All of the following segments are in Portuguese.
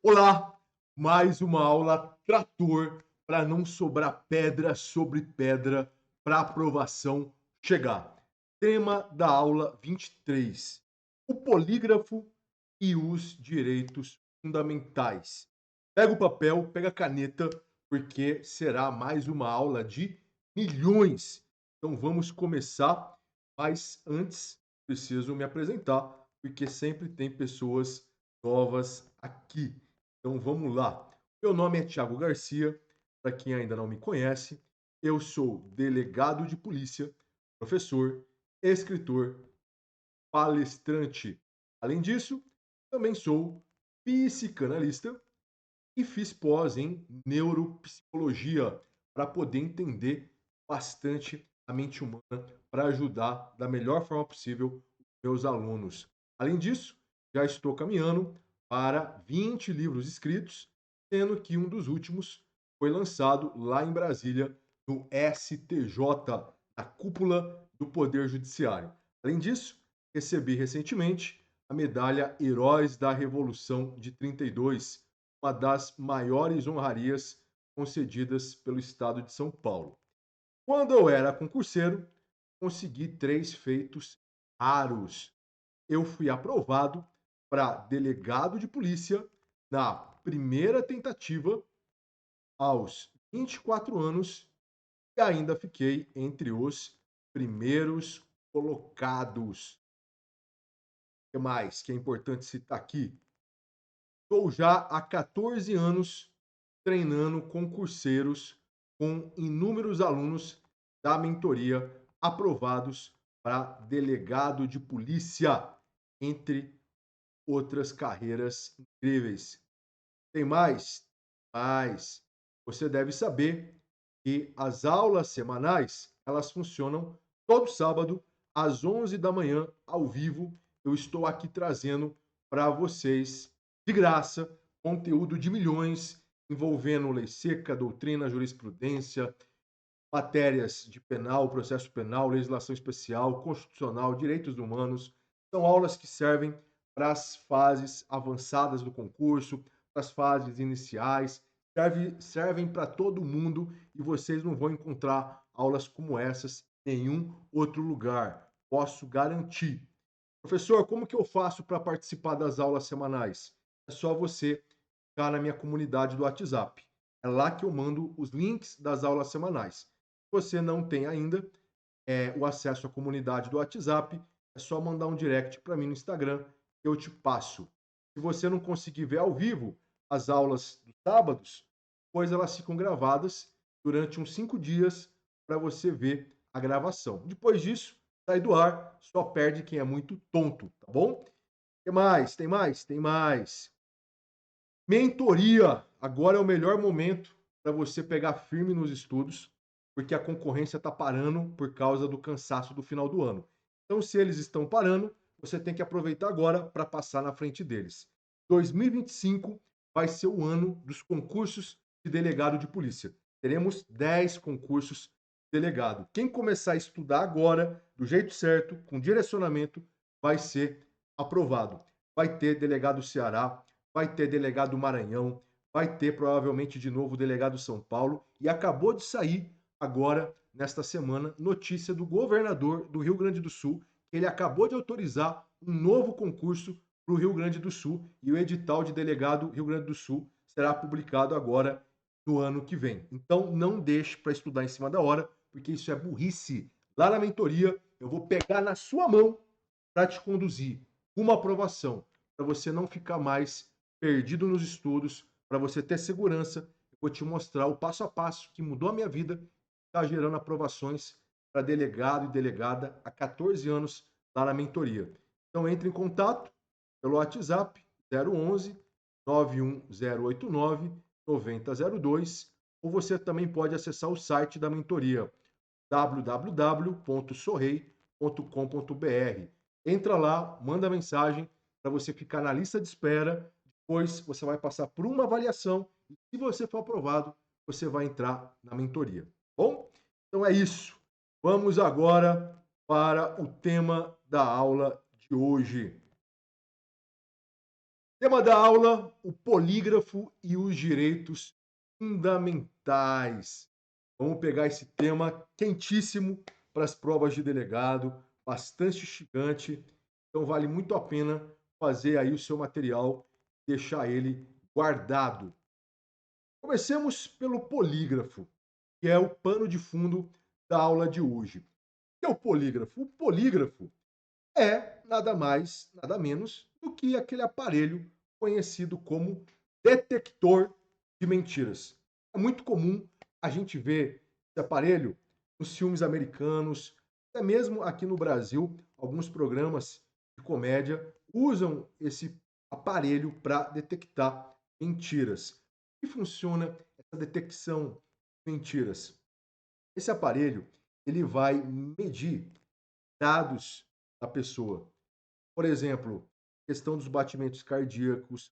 Olá, mais uma aula trator para não sobrar pedra sobre pedra para a aprovação chegar. Tema da aula 23: o polígrafo e os direitos fundamentais. Pega o papel, pega a caneta, porque será mais uma aula de milhões. Então vamos começar, mas antes preciso me apresentar, porque sempre tem pessoas novas aqui. Então vamos lá. Meu nome é Tiago Garcia, para quem ainda não me conhece, eu sou delegado de polícia, professor, escritor, palestrante. Além disso, também sou psicanalista e fiz pós em neuropsicologia para poder entender bastante a mente humana para ajudar da melhor forma possível os meus alunos. Além disso, já estou caminhando para 20 livros escritos, sendo que um dos últimos foi lançado lá em Brasília, no STJ, na cúpula do Poder Judiciário. Além disso, recebi recentemente a medalha Heróis da Revolução de 32, uma das maiores honrarias concedidas pelo estado de São Paulo. Quando eu era concurseiro, consegui três feitos raros. Eu fui aprovado para delegado de polícia na primeira tentativa, aos 24 anos, e ainda fiquei entre os primeiros colocados. O que mais que é importante citar aqui? Estou já há 14 anos treinando concurseiros com inúmeros alunos da mentoria aprovados para delegado de polícia, entre outras carreiras incríveis. Tem mais? Mais. Você deve saber que as aulas semanais, elas funcionam todo sábado às 11 da manhã, ao vivo. Eu estou aqui trazendo para vocês, de graça, conteúdo de milhões envolvendo lei seca, doutrina, jurisprudência, matérias de penal, processo penal, legislação especial, constitucional, direitos humanos. São aulas que servem para as fases avançadas do concurso, para as fases iniciais, servem para todo mundo e vocês não vão encontrar aulas como essas em nenhum outro lugar. Posso garantir. Professor, como que eu faço para participar das aulas semanais? É só você ficar na minha comunidade do WhatsApp. É lá que eu mando os links das aulas semanais. Se você não tem ainda o acesso à comunidade do WhatsApp, é só mandar um direct para mim no Instagram que eu te passo. Se você não conseguir ver ao vivo as aulas dos sábados, pois elas ficam gravadas durante uns 5 dias para você ver a gravação. Depois disso, sai do ar, só perde quem é muito tonto, tá bom? Tem mais, tem mais, tem mais. Mentoria. Agora é o melhor momento para você pegar firme nos estudos, porque a concorrência está parando por causa do cansaço do final do ano. Então, se eles estão parando, você tem que aproveitar agora para passar na frente deles. 2025 vai ser o ano dos concursos de delegado de polícia. Teremos 10 concursos de delegado. Quem começar a estudar agora, do jeito certo, com direcionamento, vai ser aprovado. Vai ter delegado Ceará, vai ter delegado Maranhão, vai ter provavelmente de novo o delegado São Paulo, e acabou de sair agora, nesta semana, notícia do governador do Rio Grande do Sul, que ele acabou de autorizar um novo concurso para o Rio Grande do Sul, e o edital de delegado Rio Grande do Sul será publicado agora no ano que vem. Então não deixe para estudar em cima da hora, porque isso é burrice. Lá na mentoria, eu vou pegar na sua mão para te conduzir uma aprovação, para você não ficar mais perdido nos estudos, para você ter segurança. Eu vou te mostrar o passo a passo que mudou a minha vida, está gerando aprovações para delegado e delegada há 14 anos lá na mentoria. Então entre em contato pelo WhatsApp 011 91089 9002, ou você também pode acessar o site da mentoria www.sorrei.com.br. Entra lá, manda mensagem para você ficar na lista de espera. Depois você vai passar por uma avaliação e, se você for aprovado, você vai entrar na mentoria. Bom, então é isso. Vamos agora para o tema da aula de hoje. Tema da aula: o polígrafo e os direitos fundamentais. Vamos pegar esse tema quentíssimo para as provas de delegado, bastante instigante. Então vale muito a pena fazer aí o seu material, deixar ele guardado. Comecemos pelo polígrafo, que é o pano de fundo da aula de hoje. O que é o polígrafo? O polígrafo é nada mais, nada menos do que aquele aparelho conhecido como detector de mentiras. É muito comum a gente ver esse aparelho nos filmes americanos, até mesmo aqui no Brasil, alguns programas de comédia usam esse aparelho para detectar mentiras. Como funciona essa detecção de mentiras? Esse aparelho, ele vai medir dados da pessoa. Por exemplo, questão dos batimentos cardíacos,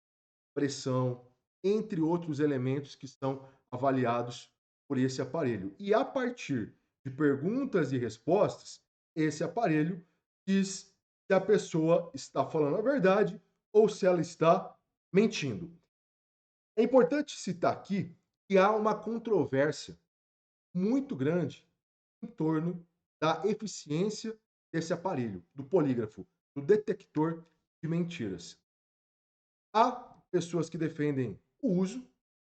pressão, entre outros elementos que são avaliados por esse aparelho. E a partir de perguntas e respostas, esse aparelho diz se a pessoa está falando a verdade ou se ela está mentindo. É importante citar aqui que há uma controvérsia muito grande em torno da eficiência desse aparelho, do polígrafo, do detector de mentiras. Há pessoas que defendem o uso,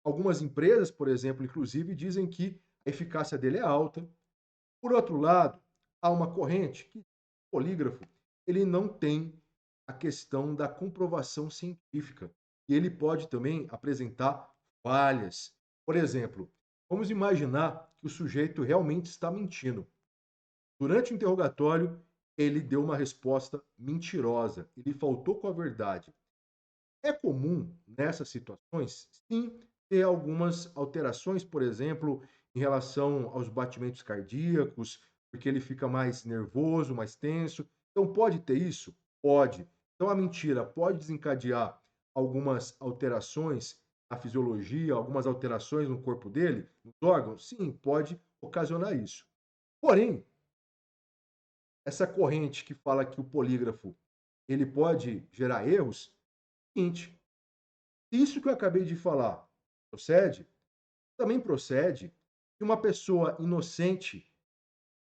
algumas empresas, por exemplo, inclusive, dizem que a eficácia dele é alta. Por outro lado, há uma corrente que o polígrafo ele não tem a questão da comprovação científica e ele pode também apresentar falhas. Por exemplo, vamos imaginar que o sujeito realmente está mentindo. Durante o interrogatório, ele deu uma resposta mentirosa, ele faltou com a verdade. É comum, nessas situações, sim, ter algumas alterações, por exemplo, em relação aos batimentos cardíacos, porque ele fica mais nervoso, mais tenso. Então, pode ter isso? Pode. Então, a mentira pode desencadear algumas alterações na fisiologia, algumas alterações no corpo dele, nos órgãos? Sim, pode ocasionar isso. Porém, essa corrente que fala que o polígrafo ele pode gerar erros, é o seguinte, isso que eu acabei de falar procede, também procede que uma pessoa inocente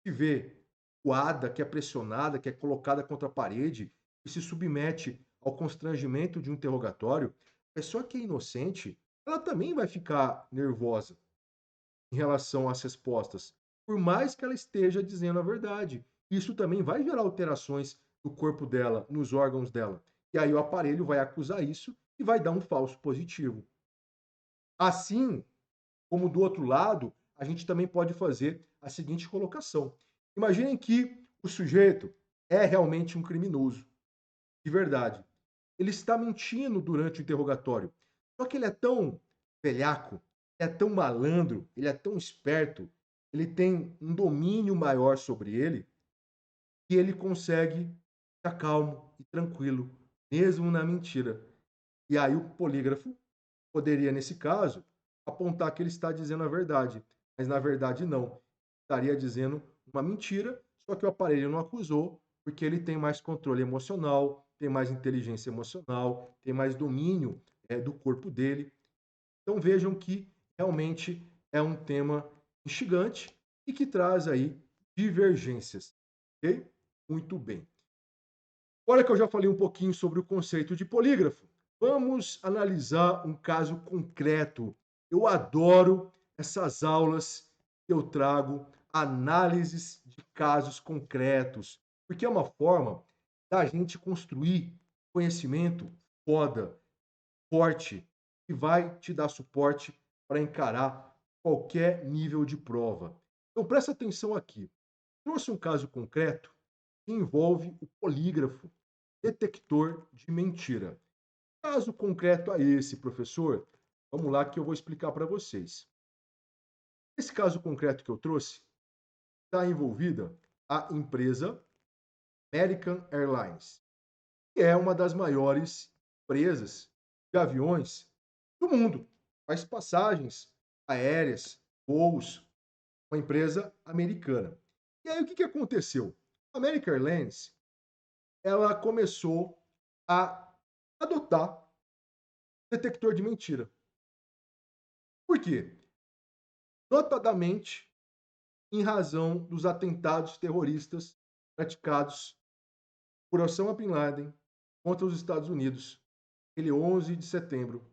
que vê coada, que é pressionada, que é colocada contra a parede e se submete ao constrangimento de um interrogatório, a pessoa que é inocente, ela também vai ficar nervosa em relação às respostas, por mais que ela esteja dizendo a verdade. Isso também vai gerar alterações no corpo dela, nos órgãos dela. E aí o aparelho vai acusar isso e vai dar um falso positivo. Assim, como do outro lado, a gente também pode fazer a seguinte colocação. Imaginem que o sujeito é realmente um criminoso, de verdade. Ele está mentindo durante o interrogatório. Só que ele é tão velhaco, é tão malandro, ele é tão esperto, ele tem um domínio maior sobre ele, que ele consegue ficar calmo e tranquilo, mesmo na mentira. E aí o polígrafo poderia, nesse caso, apontar que ele está dizendo a verdade, mas na verdade não. Estaria dizendo uma mentira, só que o aparelho não acusou, porque ele tem mais controle emocional, tem mais inteligência emocional, tem mais domínio do corpo dele. Então vejam que realmente é um tema instigante e que traz aí divergências. Ok? Muito bem. Agora que eu já falei um pouquinho sobre o conceito de polígrafo, vamos analisar um caso concreto. Eu adoro essas aulas que eu trago análises de casos concretos, porque é uma forma da gente construir conhecimento foda, forte, que vai te dar suporte para encarar qualquer nível de prova. Então presta atenção aqui. Trouxe um caso concreto que envolve o polígrafo, detector de mentira. Caso concreto a esse, professor, vamos lá que eu vou explicar para vocês. Esse caso concreto que eu trouxe está envolvida a empresa American Airlines, que é uma das maiores empresas de aviões do mundo. Faz passagens aéreas, voos, uma empresa americana. E aí o que aconteceu? A American Airlines ela começou a adotar detector de mentira. Por quê? Notadamente, em razão dos atentados terroristas praticados por Osama Bin Laden contra os Estados Unidos, aquele 11 de setembro.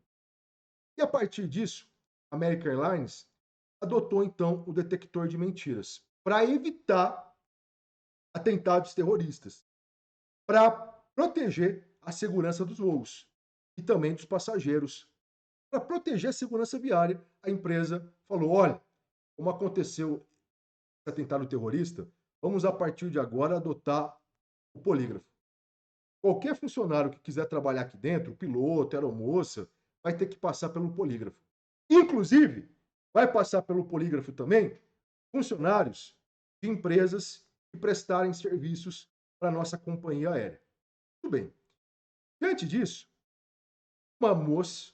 E a partir disso, a American Airlines adotou então o detector de mentiras para evitar atentados terroristas, para proteger a segurança dos voos e também dos passageiros. Para proteger a segurança viária, a empresa falou: olha, como aconteceu esse atentado terrorista, vamos a partir de agora adotar o polígrafo. Qualquer funcionário que quiser trabalhar aqui dentro, piloto, aeromoça, vai ter que passar pelo polígrafo. Inclusive, vai passar pelo polígrafo também funcionários de empresas que prestarem serviços para a nossa companhia aérea. Muito bem. Diante disso, uma moça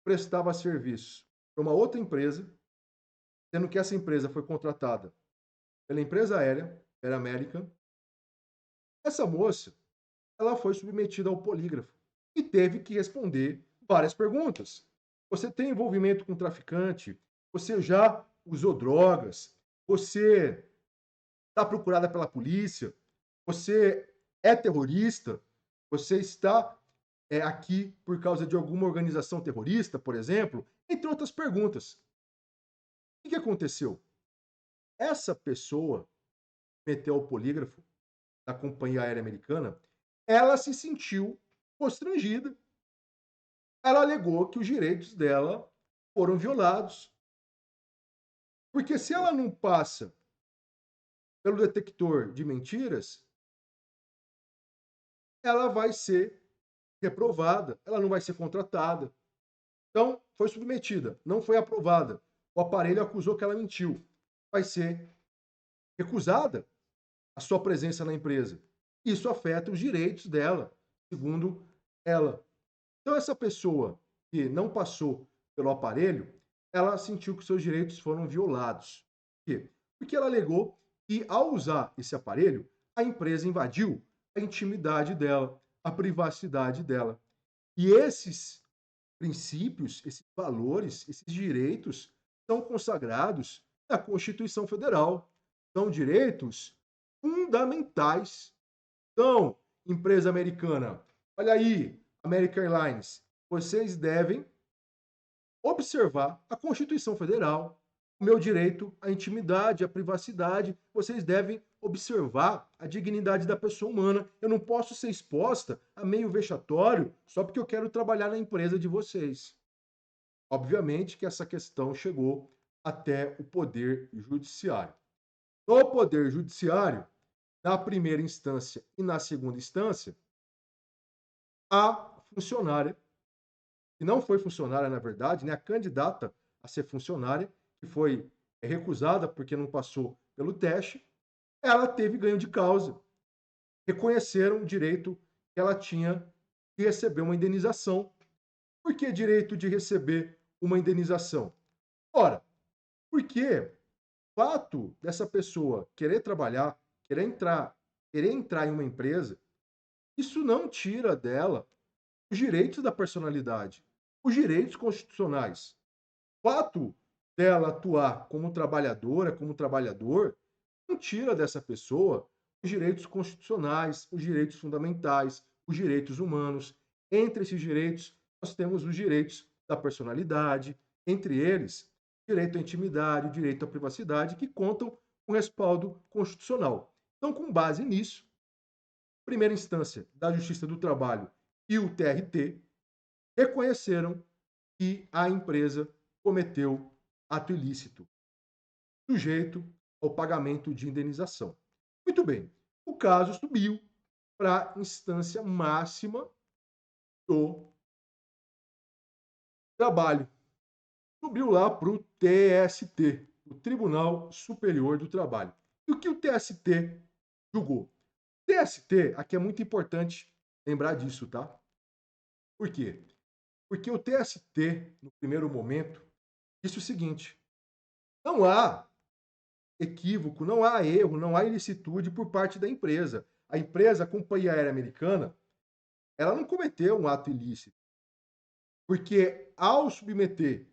prestava serviço para uma outra empresa, sendo que essa empresa foi contratada pela empresa aérea, Air American. Essa moça, ela foi submetida ao polígrafo e teve que responder várias perguntas. Você tem envolvimento com traficante? Você já usou drogas? Você está procurada pela polícia? Você é terrorista? Você está aqui por causa de alguma organização terrorista, por exemplo? Entre outras perguntas. O que aconteceu? Essa pessoa meteu ao polígrafo da companhia aérea americana, ela se sentiu constrangida. Ela alegou que os direitos dela foram violados. Porque se ela não passa pelo detector de mentiras, ela vai ser reprovada, ela não vai ser contratada. Então, foi submetida, não foi aprovada. O aparelho acusou que ela mentiu. Vai ser recusada a sua presença na empresa. Isso afeta os direitos dela, segundo ela. Então, essa pessoa que não passou pelo aparelho, ela sentiu que seus direitos foram violados. Por quê? Porque ela alegou que, ao usar esse aparelho, a empresa invadiu a intimidade dela, a privacidade dela. E esses princípios, esses valores, esses direitos são consagrados na Constituição Federal. São direitos fundamentais. Então, empresa americana, olha aí, American Airlines, vocês devem observar a Constituição Federal, o meu direito à intimidade, à privacidade. Vocês devem observar a dignidade da pessoa humana. Eu não posso ser exposta a meio vexatório só porque eu quero trabalhar na empresa de vocês. Obviamente que essa questão chegou até o Poder Judiciário. No Poder Judiciário, na primeira instância e na segunda instância, a funcionária, que não foi funcionária, na verdade, né, a candidata a ser funcionária, que foi recusada porque não passou pelo teste, ela teve ganho de causa. Reconheceram o direito que ela tinha de receber uma indenização. Por que direito de receber uma indenização? Ora, porque o fato dessa pessoa querer trabalhar, querer entrar em uma empresa, isso não tira dela os direitos da personalidade, os direitos constitucionais. O fato dela atuar como trabalhadora, como trabalhador, não tira dessa pessoa os direitos constitucionais, os direitos fundamentais, os direitos humanos. Entre esses direitos, nós temos os direitos da personalidade, entre eles, o direito à intimidade, o direito à privacidade, que contam com respaldo constitucional. Então, com base nisso, primeira instância da Justiça do Trabalho e o TRT reconheceram que a empresa cometeu ato ilícito, sujeito ao pagamento de indenização. Muito bem, o caso subiu para a instância máxima do trabalho. Subiu lá para o TST, o Tribunal Superior do Trabalho. E o que o TST julgou? TST, aqui é muito importante lembrar disso, tá? Por quê? Porque o TST, no primeiro momento, disse o seguinte: não há equívoco, não há erro, não há ilicitude por parte da empresa. A empresa, a Companhia Aérea Americana, ela não cometeu um ato ilícito. Porque ao submeter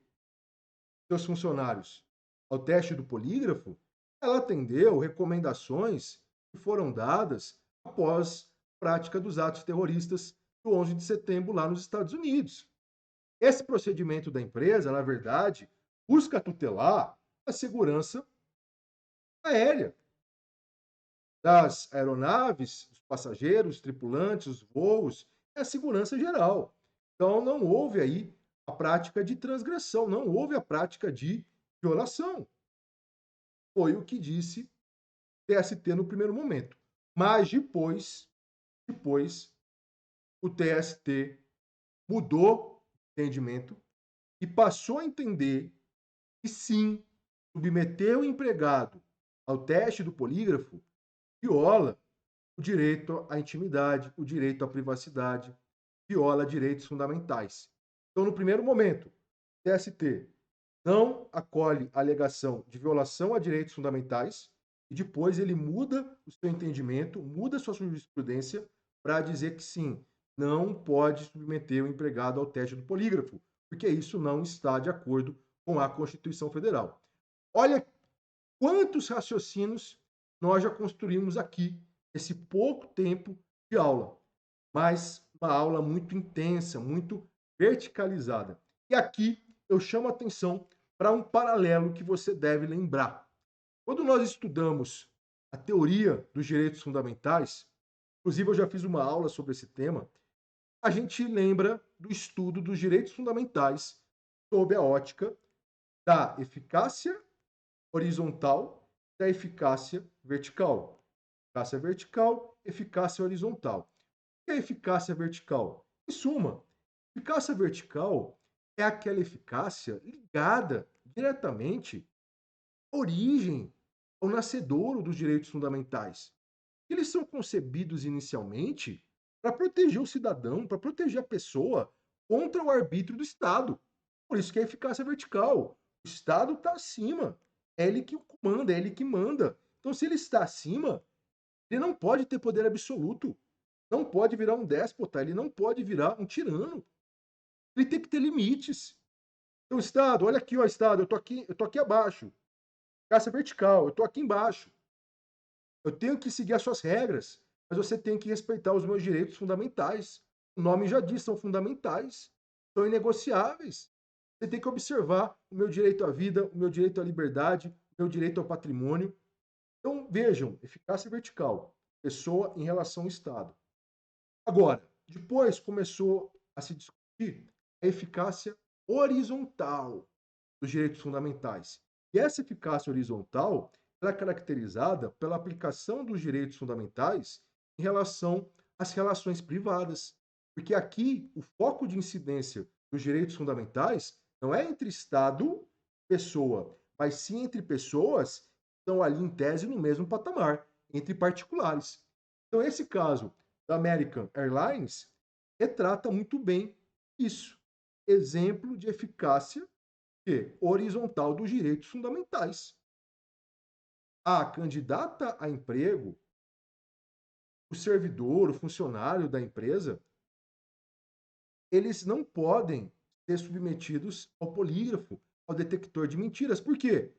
seus funcionários ao teste do polígrafo, ela atendeu recomendações que foram dadas após a prática dos atos terroristas do 11 de setembro lá nos Estados Unidos. Esse procedimento da empresa, na verdade, busca tutelar a segurança aérea das aeronaves, dos passageiros, tripulantes, os voos, é a segurança geral. Então não houve aí a prática de transgressão, não houve a prática de violação. Foi o que disse TST no primeiro momento. Mas depois o TST mudou o entendimento e passou a entender que sim, submeter o empregado ao teste do polígrafo viola o direito à intimidade, o direito à privacidade, viola direitos fundamentais. Então, no primeiro momento, o TST não acolhe a alegação de violação a direitos fundamentais e depois ele muda o seu entendimento, muda a sua jurisprudência para dizer que sim, não pode submeter o empregado ao teste do polígrafo, porque isso não está de acordo com a Constituição Federal. Olha quantos raciocínios nós já construímos aqui nesse pouco tempo de aula, mas uma aula muito intensa, muito verticalizada. E aqui eu chamo a atenção para um paralelo que você deve lembrar. Quando nós estudamos a teoria dos direitos fundamentais, inclusive eu já fiz uma aula sobre esse tema, a gente lembra do estudo dos direitos fundamentais sob a ótica da eficácia horizontal e da eficácia vertical. Eficácia vertical, eficácia horizontal. O que é eficácia vertical? Em suma, eficácia vertical é aquela eficácia ligada diretamente à origem, ao nascedouro dos direitos fundamentais. Eles são concebidos inicialmente para proteger o cidadão, para proteger a pessoa contra o arbítrio do Estado. Por isso que é eficácia vertical. O Estado está acima. É ele que comanda, é ele que manda. Então, se ele está acima, ele não pode ter poder absoluto. Não pode virar um déspota, ele não pode virar um tirano. Ele tem que ter limites. Então, Estado, olha aqui, ó, Estado, eu tô aqui abaixo. Caça vertical, eu tô aqui embaixo. Eu tenho que seguir as suas regras, mas você tem que respeitar os meus direitos fundamentais. O nome já diz, são fundamentais, são inegociáveis. Você tem que observar o meu direito à vida, o meu direito à liberdade, o meu direito ao patrimônio. Então, vejam, eficácia vertical, pessoa em relação ao Estado. Agora, depois começou a se discutir a eficácia horizontal dos direitos fundamentais. E essa eficácia horizontal ela é caracterizada pela aplicação dos direitos fundamentais em relação às relações privadas. Porque aqui o foco de incidência dos direitos fundamentais não é entre Estado e pessoa, mas sim entre pessoas que estão ali em tese no mesmo patamar, entre particulares. Então, esse caso da American Airlines retrata muito bem isso. Exemplo de eficácia horizontal dos direitos fundamentais. A candidata a emprego, o servidor, o funcionário da empresa, eles não podem ser submetidos ao polígrafo, ao detector de mentiras. Por quê?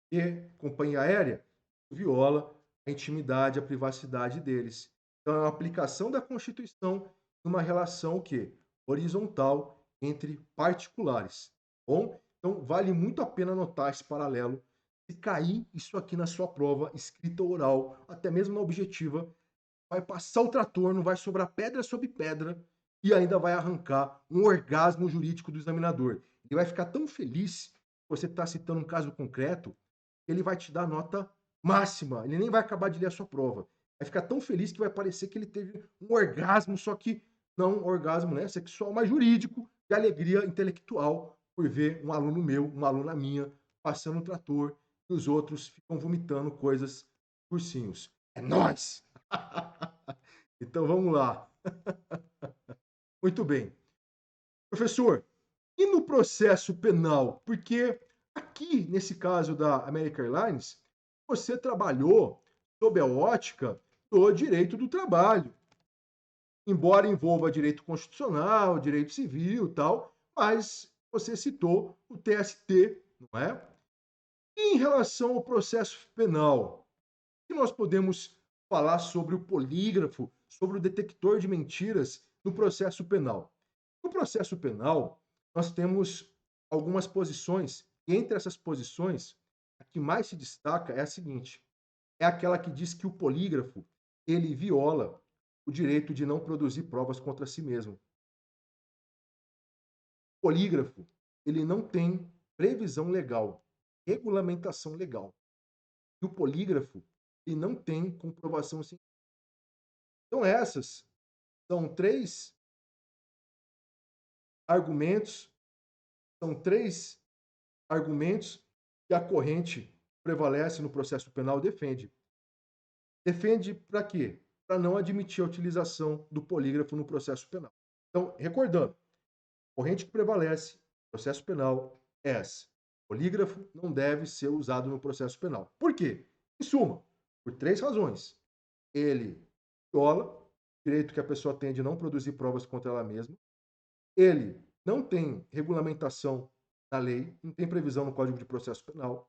Porque companhia aérea viola a intimidade, a privacidade deles. Então, é uma aplicação da Constituição numa relação que horizontal entre particulares. Bom, então vale muito a pena notar esse paralelo. Se cair isso aqui na sua prova, escrita ou oral, até mesmo na objetiva, vai passar o trator, não vai sobrar pedra sobre pedra e ainda vai arrancar um orgasmo jurídico do examinador. Ele vai ficar tão feliz que você está citando um caso concreto, que ele vai te dar nota máxima. Ele nem vai acabar de ler a sua prova. Vai ficar tão feliz que vai parecer que ele teve um orgasmo, só que não um orgasmo, né, sexual, mas jurídico, de alegria intelectual por ver um aluno meu, uma aluna minha, passando o trator e os outros ficam vomitando coisas, cursinhos. É nós. Então vamos lá. Muito bem. Professor, e no processo penal? Porque aqui, nesse caso da American Airlines, você trabalhou sob a ótica do direito do trabalho. Embora envolva direito constitucional, direito civil e tal, mas você citou o TST, não é? E em relação ao processo penal, o que nós podemos falar sobre o polígrafo, sobre o detector de mentiras no processo penal? No processo penal, nós temos algumas posições, e entre essas posições, a que mais se destaca é a seguinte: é aquela que diz que o polígrafo ele viola o direito de não produzir provas contra si mesmo. O polígrafo ele não tem previsão legal, regulamentação legal. E o polígrafo ele não tem comprovação científica. Então essas são três argumentos, são três argumentos que a corrente prevalece no processo penal defende. Defende para quê? Para não admitir a utilização do polígrafo no processo penal. Então, recordando, a corrente que prevalece no processo penal é essa. O polígrafo não deve ser usado no processo penal. Por quê? Em suma, por três razões. Ele viola o direito que a pessoa tem de não produzir provas contra ela mesma. Ele não tem regulamentação na lei, não tem previsão no Código de Processo Penal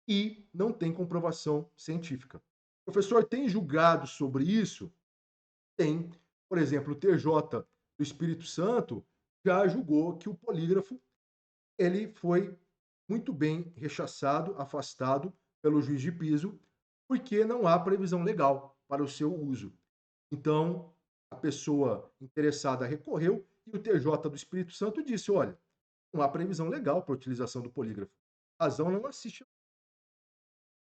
e não tem comprovação científica. O professor tem julgado sobre isso? Tem. Por exemplo, o TJ do Espírito Santo já julgou que o polígrafo ele foi muito bem rechaçado, afastado pelo juiz de piso, porque não há previsão legal para o seu uso. Então, a pessoa interessada recorreu e o TJ do Espírito Santo disse: olha, não há previsão legal para a utilização do polígrafo. A razão não assiste ao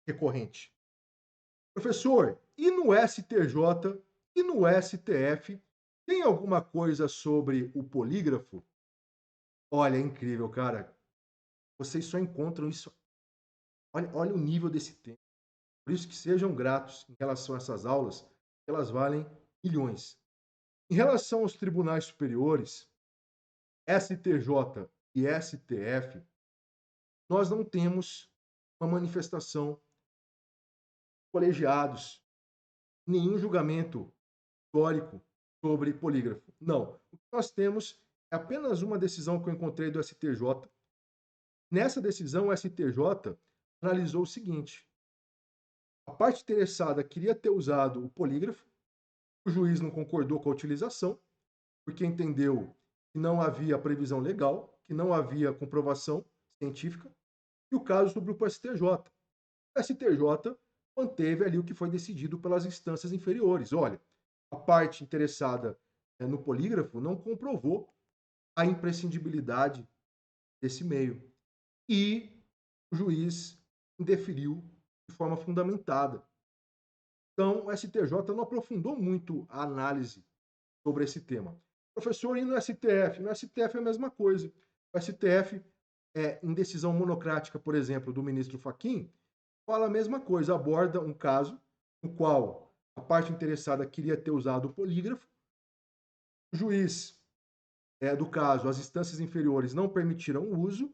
recorrente. Professor, e no STJ e no STF tem alguma coisa sobre o polígrafo? Olha, é incrível, cara. Vocês só encontram isso. Olha o nível desse tema. Por isso que sejam gratos em relação a essas aulas, elas valem milhões. Em relação aos tribunais superiores, STJ e STF, nós não temos uma manifestação colegiados, nenhum julgamento histórico sobre polígrafo. Não. O que nós temos é apenas uma decisão que eu encontrei do STJ. Nessa decisão, o STJ analisou o seguinte: a parte interessada queria ter usado o polígrafo, o juiz não concordou com a utilização, porque entendeu que não havia previsão legal, que não havia comprovação científica, e o caso subiu para o STJ. O STJ manteve ali o que foi decidido pelas instâncias inferiores. Olha, a parte interessada no polígrafo não comprovou a imprescindibilidade desse meio. E o juiz indeferiu de forma fundamentada. Então, o STJ não aprofundou muito a análise sobre esse tema. Professor, e no STF? No STF é a mesma coisa. O STF, em decisão monocrática, por exemplo, do ministro Fachin, fala a mesma coisa, aborda um caso no qual a parte interessada queria ter usado o polígrafo, o juiz do caso, as instâncias inferiores não permitiram o uso,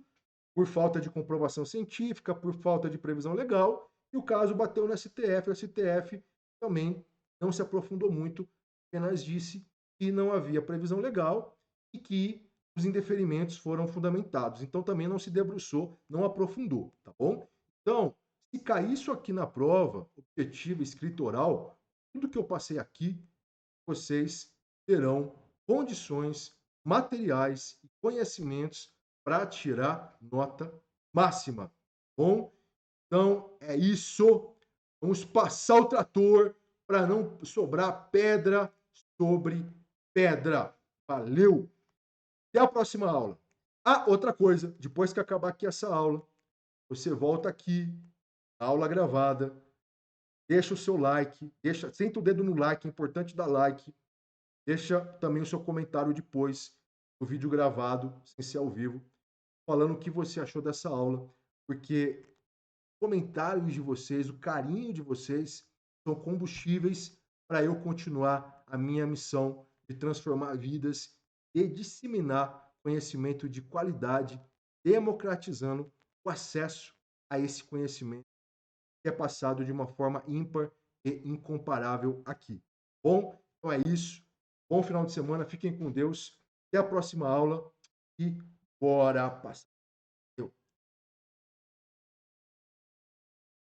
por falta de comprovação científica, por falta de previsão legal, e o caso bateu no STF. O STF também não se aprofundou muito, apenas disse que não havia previsão legal e que os indeferimentos foram fundamentados. Então também não se debruçou, não aprofundou, tá bom? Então, se cair isso aqui na prova, objetiva, escrita oral, tudo que eu passei aqui, vocês terão condições materiais e conhecimentos para tirar nota máxima. Bom, então é isso. Vamos passar o trator para não sobrar pedra sobre pedra. Valeu! Até a próxima aula. Ah, outra coisa, depois que acabar aqui essa aula, você volta aqui, aula gravada, deixa o seu like, senta o dedo no like, é importante dar like. Deixa também o seu comentário depois do vídeo gravado, sem ser ao vivo, falando o que você achou dessa aula, porque comentários de vocês, o carinho de vocês são combustíveis para eu continuar a minha missão de transformar vidas e disseminar conhecimento de qualidade, democratizando o acesso a esse conhecimento que é passado de uma forma ímpar e incomparável aqui. Bom, então é isso. Bom final de semana, fiquem com Deus. Até a próxima aula e Bora passar.